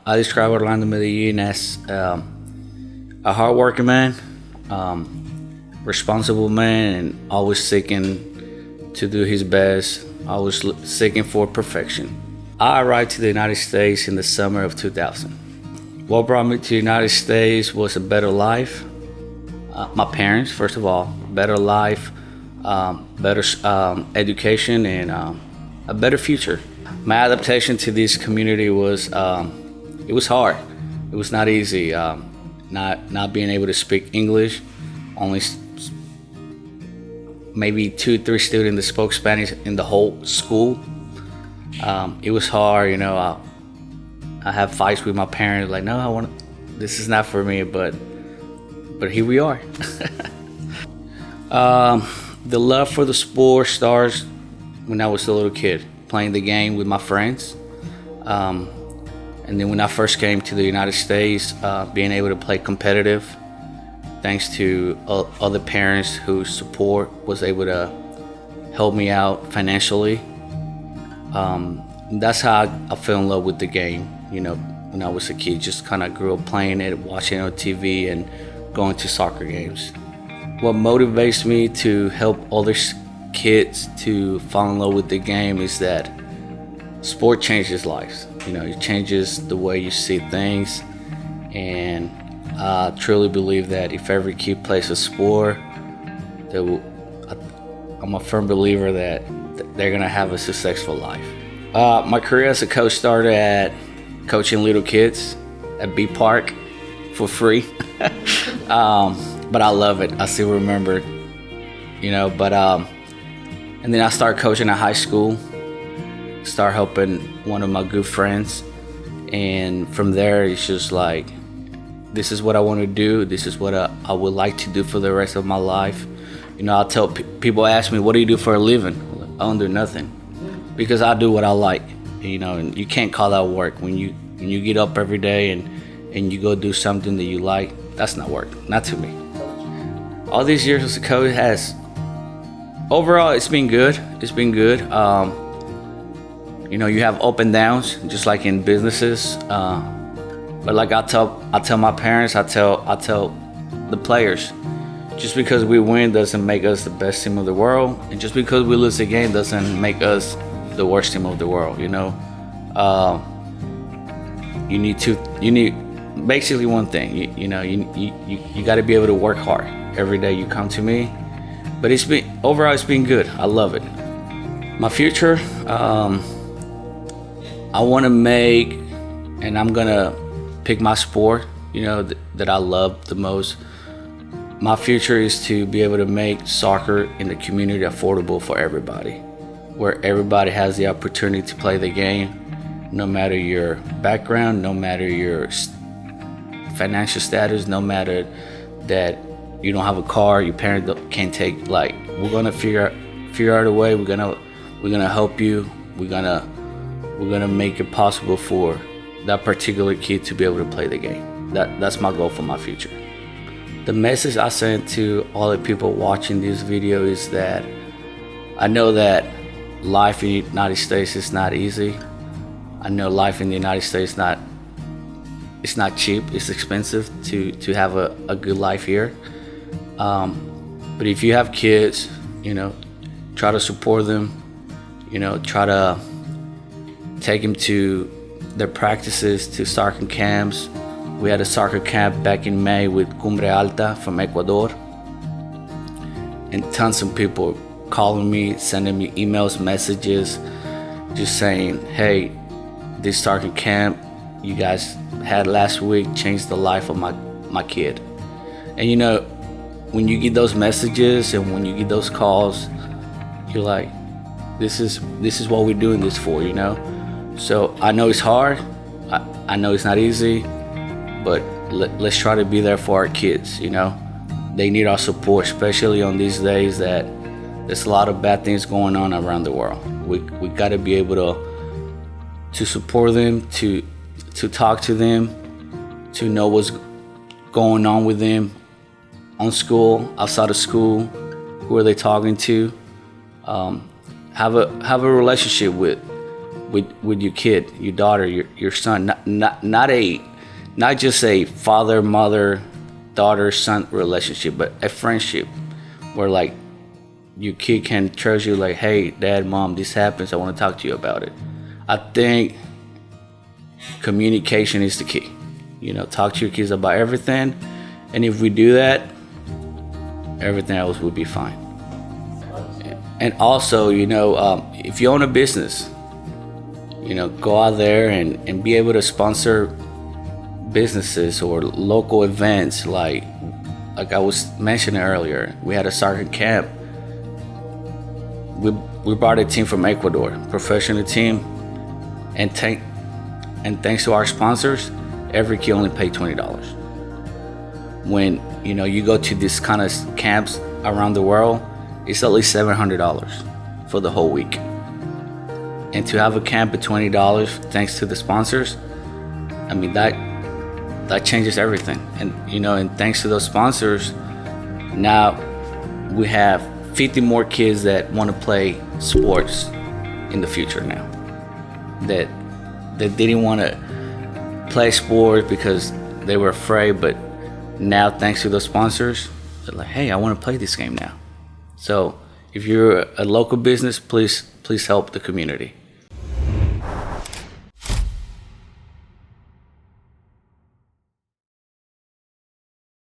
I describe Orlando Medellin as a hardworking man, responsible man, and always seeking to do his best, always seeking for perfection. I arrived to the United States in the summer of 2000. What brought me to the United States was a better life. My parents, first of all, better life, better education, and a better future. My adaptation to this community was it was hard. It was not easy. Not being able to speak English, only maybe 2-3 students that spoke Spanish in the whole school. It was hard, you know. I have fights with my parents, like, no, this is not for me, but here we are. The love for the sport starts when I was a little kid, playing the game with my friends. And then when I first came to the United States, being able to play competitive, thanks to other parents whose support was able to help me out financially. That's how I fell in love with the game. You know, when I was a kid, just kind of grew up playing it, watching it on TV, and going to soccer games. What motivates me to help other kids to fall in love with the game is that sport changes lives. You know, it changes the way you see things, and I truly believe that if every kid plays a sport, I'm a firm believer that they're gonna have a successful life. My career as a coach started at coaching little kids at B Park for free. But I love it. I still remember, you know, and then I started coaching at high school, start helping one of my good friends. And from there, it's just like, this is what I want to do. This is what I would like to do for the rest of my life. You know, I tell people ask me, what do you do for a living? I don't do nothing, because I do what I like. You know, and you can't call that work. When you get up every day and you go do something that you like, that's not work, not to me. All these years as a coach overall, it's been good. It's been good. You know, you have up and downs, just like in businesses. But like I tell my parents, I tell the players, just because we win doesn't make us the best team of the world, and just because we lose a game doesn't make us the worst team of the world. You know, you need basically one thing. You got to be able to work hard every day you come to me. But overall it's been good. I love it. My future, I want to make, and I'm gonna pick my sport, you know, that I love the most. My future is to be able to make soccer in the community affordable for everybody, where everybody has the opportunity to play the game, no matter your background, no matter your financial status, no matter that you don't have a car, your parents can't take. Like, we're gonna figure out a way. We're gonna help you. We're gonna make it possible for that particular kid to be able to play the game. That's my goal for my future. The message I send to all the people watching this video is that I know that life in the United States is not easy. I know life in the United States it's not cheap. It's expensive to have a good life here. But if you have kids, you know, try to support them. You know, try to take them to their practices, to soccer camps. We had a soccer camp back in May with Cumbre Alta from Ecuador, and tons of people calling me, sending me emails, messages, just saying, hey, this soccer camp you guys had last week changed the life of my kid. And you know, when you get those messages and when you get those calls, you're like, this is what we're doing this for, you know? So I know it's hard, I know it's not easy, but let's try to be there for our kids, you know? They need our support, especially on these days that there's a lot of bad things going on around the world. We gotta be able to support them, to talk to them, to know what's going on with them on school, outside of school, who are they talking to, have a relationship with with your kid, your daughter, your son. Not just a father, mother, daughter, son relationship, but a friendship where like your kid can trust you, like, hey, dad, mom, this happens, I want to talk to you about it. I think communication is the key. Talk to your kids about everything, and if we do that, everything else will be fine. And also, if you own a business, go out there and be able to sponsor businesses or local events. Like I was mentioning earlier, we had a soccer camp. We brought a team from Ecuador, professional team, and thanks to our sponsors, every kid only paid $20. When you go to this kind of camps around the world, it's at least $700 for the whole week. And to have a camp at $20, thanks to the sponsors, I mean that changes everything. And thanks to those sponsors, now we have 50 more kids that want to play sports in the future now. That didn't want to play sports because they were afraid, but now thanks to those sponsors, they're like, hey, I want to play this game now. So if you're a local business, please help the community.